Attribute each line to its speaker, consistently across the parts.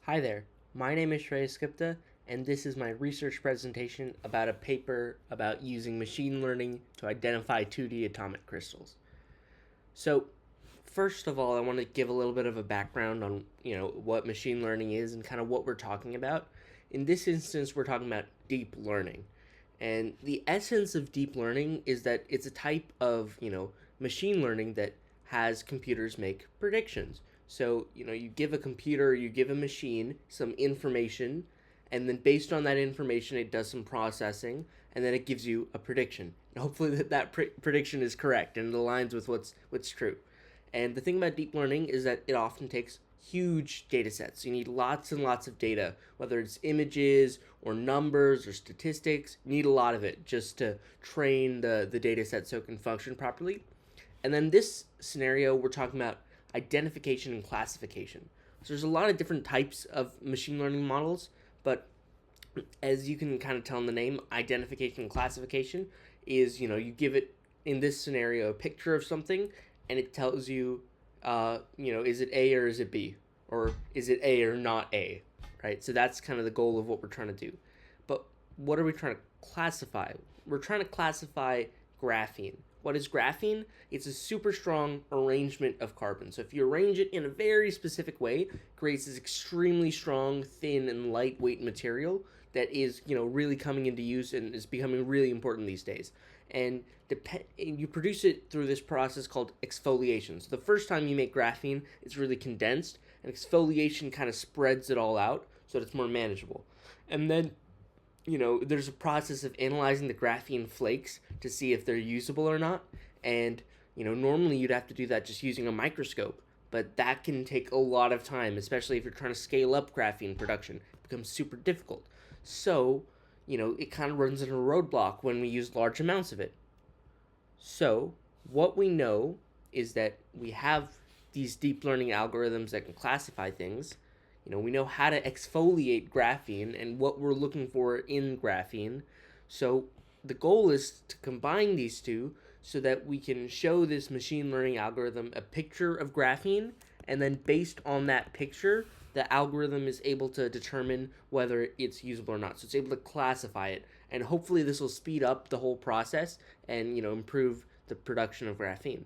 Speaker 1: Hi there, my name is Shreya Skipta, and this is my research presentation about a paper about using machine learning to identify 2D atomic crystals. So, first of all, I want to give a little bit of a background on, what machine learning is and kind of what we're talking about. In this instance, we're talking about deep learning. And the essence of deep learning is that it's a type of, machine learning that has computers make predictions. So, you give a computer, you give a machine some information, and then based on that information, it does some processing, and then it gives you a prediction. And hopefully prediction is correct and it aligns with what's true. And the thing about deep learning is that it often takes huge data sets. You need lots and lots of data, whether it's images or numbers or statistics. You need a lot of it just to train the data set so it can function properly. And then this scenario, we're talking about identification and classification. So there's a lot of different types of machine learning models, but as you can kind of tell in the name, identification and classification is, you give it, in this scenario, a picture of something, and it tells you, is it A or is it B? Or is it A or not A? Right? So that's kind of the goal of what we're trying to do. But what are we trying to classify? We're trying to classify graphene. What is graphene? It's a super strong arrangement of carbon. So if you arrange it in a very specific way, it creates this extremely strong, thin, and lightweight material that is, really coming into use and is becoming really important these days. And you produce it through this process called exfoliation. So the first time you make graphene, it's really condensed, and exfoliation kind of spreads it all out so that it's more manageable. And then there's a process of analyzing the graphene flakes to see if they're usable or not. And, normally you'd have to do that just using a microscope, but that can take a lot of time, especially if you're trying to scale up graphene production. It becomes super difficult. So, it kind of runs into a roadblock when we use large amounts of it. So, what we know is that we have these deep learning algorithms that can classify things. We know how to exfoliate graphene and what we're looking for in graphene. So the goal is to combine these two so that we can show this machine learning algorithm a picture of graphene, and then based on that picture, the algorithm is able to determine whether it's usable or not. So it's able to classify it, and hopefully this will speed up the whole process and improve the production of graphene.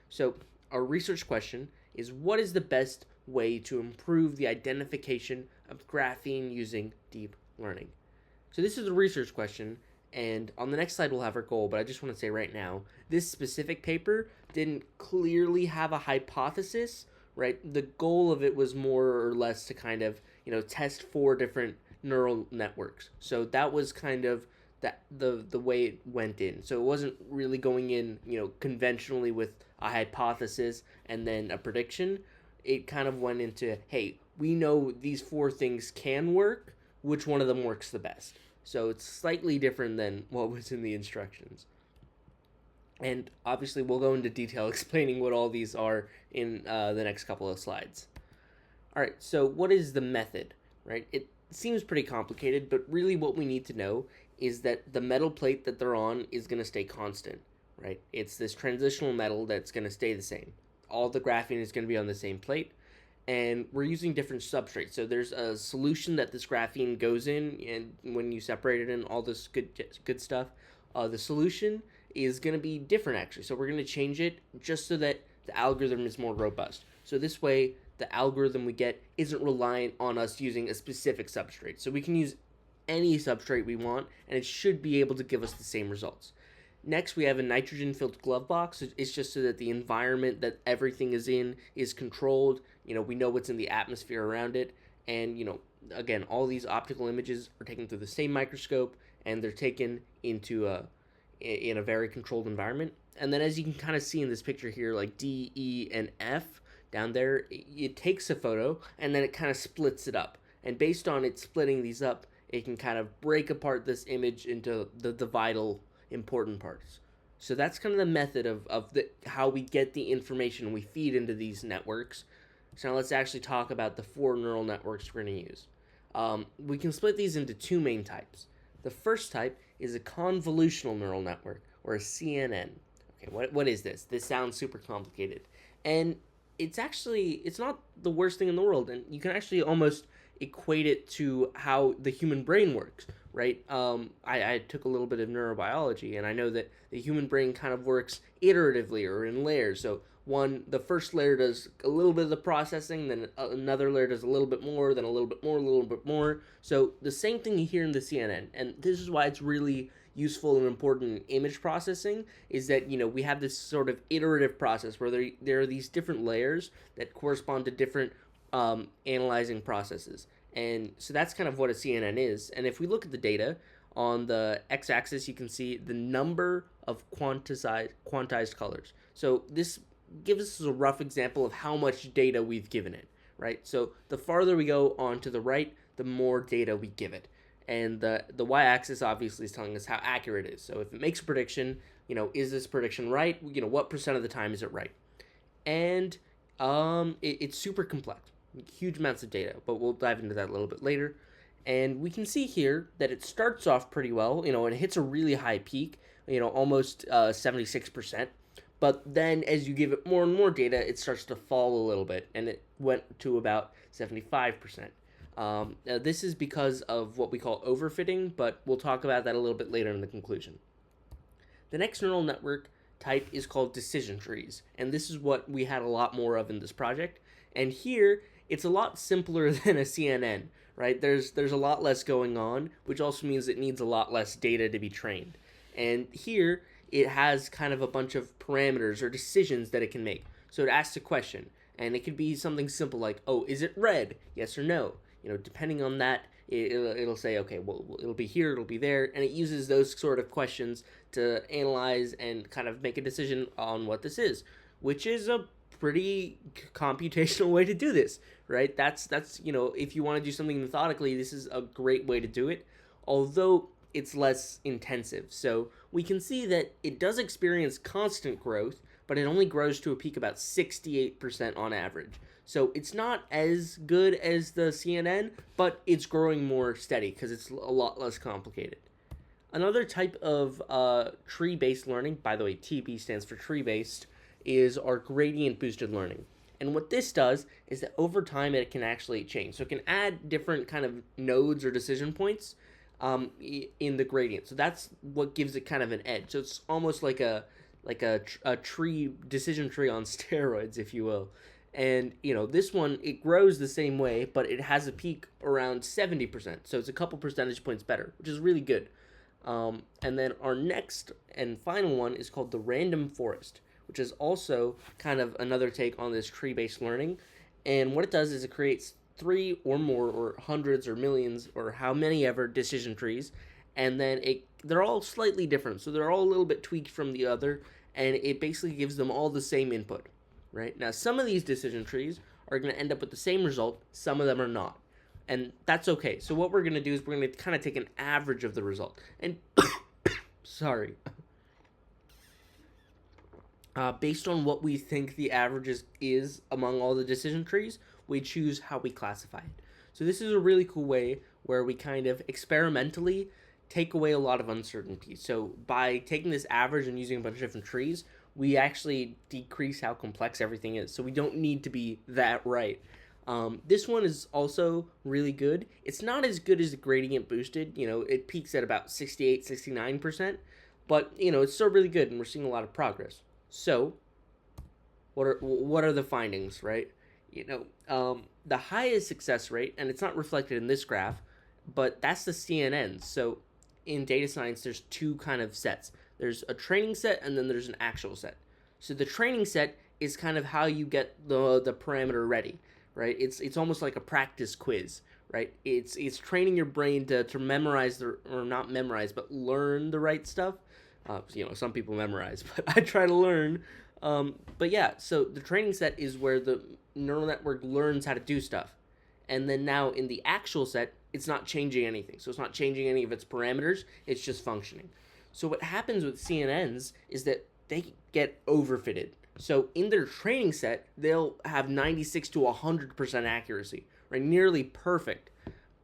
Speaker 1: So our research question is, what is the best way to improve the identification of graphene using deep learning? So this is a research question, and on the next slide we'll have our goal, but I just want to say right now, this specific paper didn't clearly have a hypothesis, right? The goal of it was more or less to kind of, test 4 different neural networks. So that was kind of the way it went in. So it wasn't really going in, conventionally with a hypothesis and then a prediction. It kind of went into, hey, we know these 4 things can work, which one of them works the best. So it's slightly different than what was in the instructions. And obviously we'll go into detail explaining what all these are in the next couple of slides. All right, so what is the method, right? It seems pretty complicated, but really what we need to know is that the metal plate that they're on is going to stay constant, right? It's this transitional metal that's going to stay the same. All the graphene is going to be on the same plate, and we're using different substrates. So there's a solution that this graphene goes in, and when you separate it in all this good stuff, the solution is going to be different actually. So we're going to change it just so that the algorithm is more robust. So this way, the algorithm we get isn't reliant on us using a specific substrate. So we can use any substrate we want, and it should be able to give us the same results. Next, we have a nitrogen-filled glove box. It's just so that the environment that everything is in is controlled. We know what's in the atmosphere around it. And, again, all these optical images are taken through the same microscope, and they're taken in a very controlled environment. And then as you can kind of see in this picture here, like D, E, and F down there, it takes a photo, and then it kind of splits it up. And based on it splitting these up, it can kind of break apart this image into the vital important parts. So that's kind of the method of how we get the information we feed into these networks. So now let's actually talk about the 4 neural networks we're going to use. We can split these into 2 main types. The first type is a convolutional neural network, or a CNN. Okay, what is this? This sounds super complicated. And it's not the worst thing in the world, and you can actually almost equate it to how the human brain works, right? I took a little bit of neurobiology, and I know that the human brain kind of works iteratively or in layers. So the first layer does a little bit of the processing, then another layer does a little bit more, then a little bit more, a little bit more. So the same thing you hear in the CNN, and this is why it's really useful and important in image processing, is that we have this sort of iterative process where there are these different layers that correspond to different analyzing processes. And so that's kind of what a CNN is. And if we look at the data, on the x-axis you can see the number of quantized colors. So this gives us a rough example of how much data we've given it, right? So the farther we go on to the right, the more data we give it. And the y-axis obviously is telling us how accurate it is. So if it makes a prediction, is this prediction right? What percent of the time is it right? And it's super complex, huge amounts of data, but we'll dive into that a little bit later. And we can see here that it starts off pretty well, and it hits a really high peak, almost 76%. But then as you give it more and more data, it starts to fall a little bit, and it went to about 75%. Now this is because of what we call overfitting, but we'll talk about that a little bit later in the conclusion. The next neural network type is called decision trees, and this is what we had a lot more of in this project. And here, it's a lot simpler than a CNN, right? There's a lot less going on, which also means it needs a lot less data to be trained. And here, it has kind of a bunch of parameters or decisions that it can make. So it asks a question, and it could be something simple like, oh, is it red? Yes or no? Depending on that, it'll say, okay, well, it'll be here, it'll be there, and it uses those sort of questions to analyze and kind of make a decision on what this is, which is a pretty computational way to do this, right? That's if you want to do something methodically, this is a great way to do it, although it's less intensive. So we can see that it does experience constant growth, but it only grows to a peak about 68% on average. So it's not as good as the CNN, but it's growing more steady because it's a lot less complicated. Another type of tree-based learning, by the way, TB stands for tree-based, is our gradient-boosted learning. And what this does is that over time it can actually change. So it can add different kind of nodes or decision points in the gradient. So that's what gives it kind of an edge. So it's almost like a decision tree on steroids, if you will. And, this one, it grows the same way, but it has a peak around 70%. So it's a couple percentage points better, which is really good. And then our next and final one is called the random forest, which is also kind of another take on this tree-based learning. And what it does is it creates 3 or more or hundreds or millions or how many ever decision trees. And then they're all slightly different. So they're all a little bit tweaked from the other. And it basically gives them all the same input. Right? Now, some of these decision trees are going to end up with the same result. Some of them are not. And that's okay. So what we're going to do is we're going to kind of take an average of the result. And, sorry. Based on what we think the average is among all the decision trees, we choose how we classify it. So this is a really cool way where we kind of experimentally take away a lot of uncertainty. So by taking this average and using a bunch of different trees, we actually decrease how complex everything is. So we don't need to be that right. This one is also really good. It's not as good as the gradient boosted. It peaks at about 68, 69%. But, it's still really good, and we're seeing a lot of progress. So, what are the findings, right? The highest success rate, and it's not reflected in this graph, but that's the CNN. So, in data science, there's two kind of sets. There's a training set, and then there's an actual set. So the training set is kind of how you get the parameter ready, right? It's almost like a practice quiz, right? It's training your brain to memorize or not memorize, but learn the right stuff. Some people memorize, but I try to learn. But yeah, so the training set is where the neural network learns how to do stuff. And then now in the actual set, it's not changing anything. So it's not changing any of its parameters. It's just functioning. So what happens with CNNs is that they get overfitted. So in their training set, they'll have 96 to 100% accuracy, right? Nearly perfect.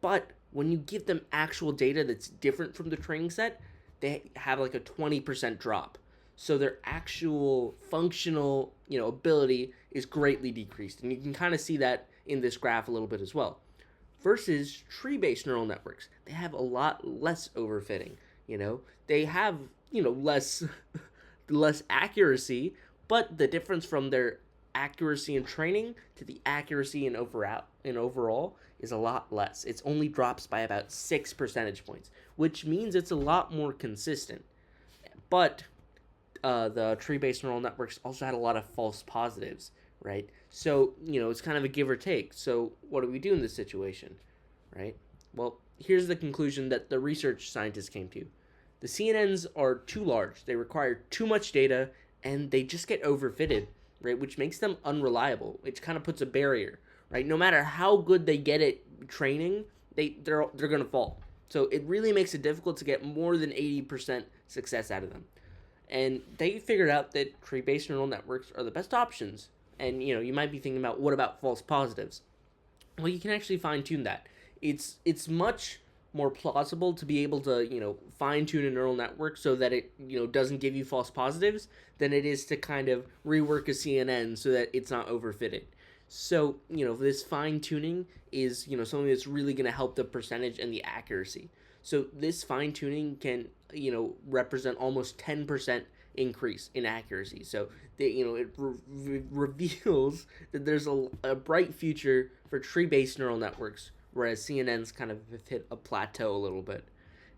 Speaker 1: But when you give them actual data that's different from the training set, they have like a 20% drop. So their actual functional, ability is greatly decreased. And you can kind of see that in this graph a little bit as well. versus tree-based neural networks. They have a lot less overfitting. They have less less accuracy, but the difference from their accuracy in training to the accuracy in overall is a lot less. It only drops by about 6 percentage points, which means it's a lot more consistent. But the tree-based neural networks also had a lot of false positives, right? So, it's kind of a give or take. So what do we do in this situation, right? Well, here's the conclusion that the research scientists came to. The CNNs are too large, they require too much data, and they just get overfitted, right? Which makes them unreliable, which kind of puts a barrier, right? No matter how good they get at training, they're going to fall. So it really makes it difficult to get more than 80% success out of them. And they figured out that tree-based neural networks are the best options. And you might be thinking about, what about false positives? Well, you can actually fine-tune that. It's much more plausible to be able to fine-tune a neural network so that it doesn't give you false positives than it is to kind of rework a CNN so that it's not overfitted. So this fine-tuning is something that's really going to help the percentage and the accuracy. So this fine-tuning can represent almost 10% increase in accuracy. So it reveals that there's a bright future for tree-based neural networks, whereas CNNs kind of hit a plateau a little bit.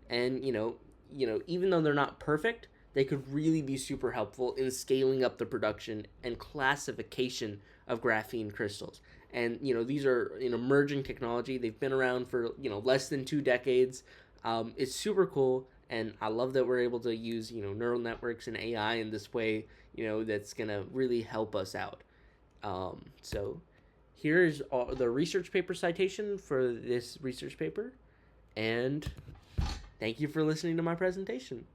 Speaker 1: And even though they're not perfect, they could really be super helpful in scaling up the production and classification of graphene crystals. And these are an emerging technology. They've been around for less than 2 decades. It's super cool, and I love that we're able to use neural networks and AI in this way. That's gonna really help us out. So here's the research paper citation for this research paper, and thank you for listening to my presentation.